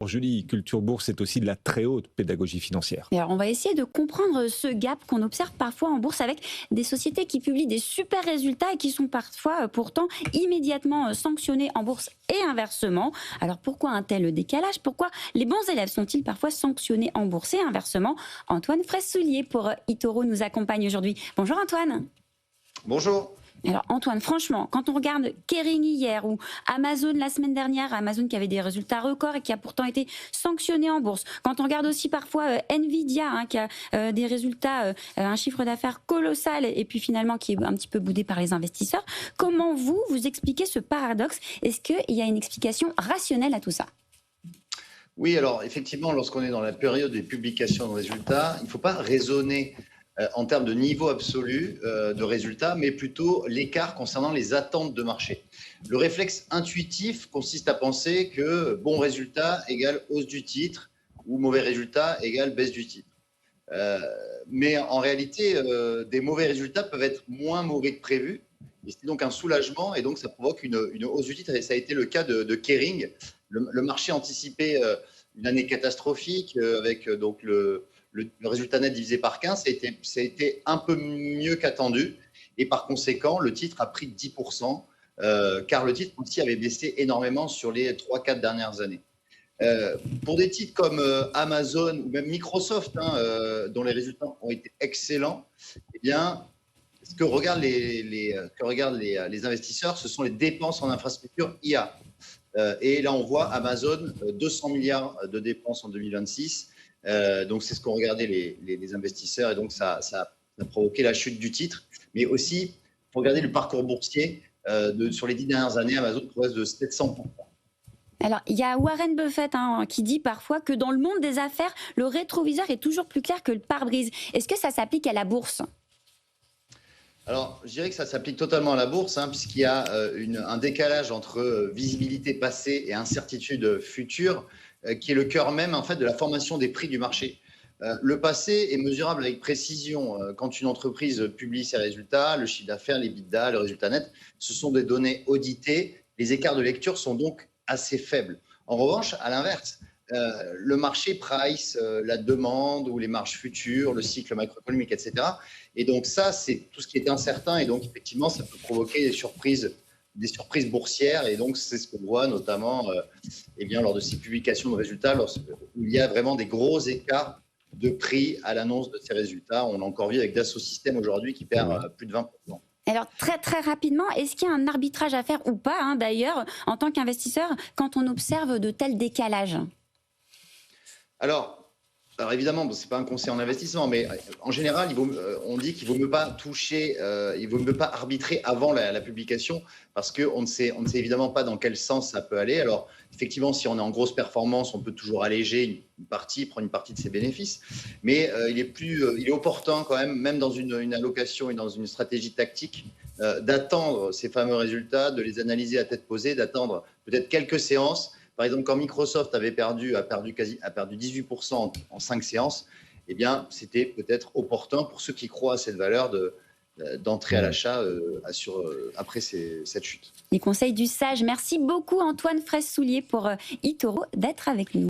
Pour Julie, Culture Bourse, c'est aussi de la très haute pédagogie financière. Et alors, on va essayer de comprendre ce gap qu'on observe parfois en bourse avec des sociétés qui publient des super résultats et qui sont parfois pourtant immédiatement sanctionnées en bourse et inversement. Alors pourquoi un tel décalage? Pourquoi les bons élèves sont-ils parfois sanctionnés en bourse et inversement? Antoine Fraisse-Soulier pour eToro nous accompagne aujourd'hui. Bonjour Antoine. Bonjour. Alors Antoine, franchement, quand on regarde Kering hier ou Amazon la semaine dernière, Amazon qui avait des résultats records et qui a pourtant été sanctionné en bourse. Quand on regarde aussi parfois Nvidia qui a des résultats, un chiffre d'affaires colossal et puis finalement qui est un petit peu boudé par les investisseurs. Comment vous expliquez ce paradoxe? Est-ce qu'il y a une explication rationnelle à tout ça? Oui, alors effectivement, lorsqu'on est dans la période des publications de résultats, il ne faut pas raisonner en termes de niveau absolu de résultats, mais plutôt l'écart concernant les attentes de marché. Le réflexe intuitif consiste à penser que bon résultat égale hausse du titre ou mauvais résultat égale baisse du titre. Mais en réalité, des mauvais résultats peuvent être moins mauvais que prévu. Et c'est donc un soulagement et donc ça provoque une hausse du titre. Et ça a été le cas de Kering. Le marché anticipait une année catastrophique avec donc le résultat net divisé par 15, ça a été un peu mieux qu'attendu. Et par conséquent, le titre a pris 10%, car le titre aussi avait baissé énormément sur les 3-4 dernières années. Pour des titres comme Amazon ou même Microsoft, dont les résultats ont été excellents, eh bien, ce que regardent les investisseurs, ce sont les dépenses en infrastructure IA. Et là, on voit Amazon, 200 milliards de dépenses en 2026. Donc, c'est ce qu'ont regardé les investisseurs. Et donc, ça a provoqué la chute du titre. Mais aussi, il faut regarder le parcours boursier. Sur les 10 dernières années, Amazon progresse de 700%. Alors, il y a Warren Buffett qui dit parfois que dans le monde des affaires, le rétroviseur est toujours plus clair que le pare-brise. Est-ce que ça s'applique à la bourse? Alors, je dirais que ça s'applique totalement à la bourse, puisqu'il y a un décalage entre visibilité passée et incertitude future, qui est le cœur même en fait, de la formation des prix du marché. Le passé est mesurable avec précision. Quand une entreprise publie ses résultats, le chiffre d'affaires, l'EBITDA, le résultat net, ce sont des données auditées. Les écarts de lecture sont donc assez faibles. En revanche, à l'inverse, le marché price la demande ou les marges futures, le cycle macroéconomique, etc. Et donc ça, c'est tout ce qui est incertain. Et donc, effectivement, ça peut provoquer des surprises boursières. Et donc, c'est ce qu'on voit notamment lors de ces publications de résultats, où il y a vraiment des gros écarts de prix à l'annonce de ces résultats. On l'a encore vu avec Dassault Systèmes aujourd'hui qui perd plus de 20%. Alors, très, très rapidement, est-ce qu'il y a un arbitrage à faire ou pas, d'ailleurs, en tant qu'investisseur, quand on observe de tels décalages? Alors évidemment, ce n'est pas un conseil en investissement, mais en général, on dit qu'il ne vaut mieux pas toucher, il vaut mieux pas arbitrer avant la publication, parce qu'on ne sait évidemment pas dans quel sens ça peut aller. Alors, effectivement, si on est en grosse performance, on peut toujours alléger une partie, prendre une partie de ses bénéfices, mais il est opportun quand même dans une allocation et dans une stratégie tactique, d'attendre ces fameux résultats, de les analyser à tête posée, d'attendre peut-être quelques séances. Par exemple, quand Microsoft a perdu 18% en 5 séances, eh bien, c'était peut-être opportun pour ceux qui croient à cette valeur d'entrer à l'achat après cette chute. Les conseils du sage. Merci beaucoup Antoine Fraisse-Soulier pour eToro d'être avec nous.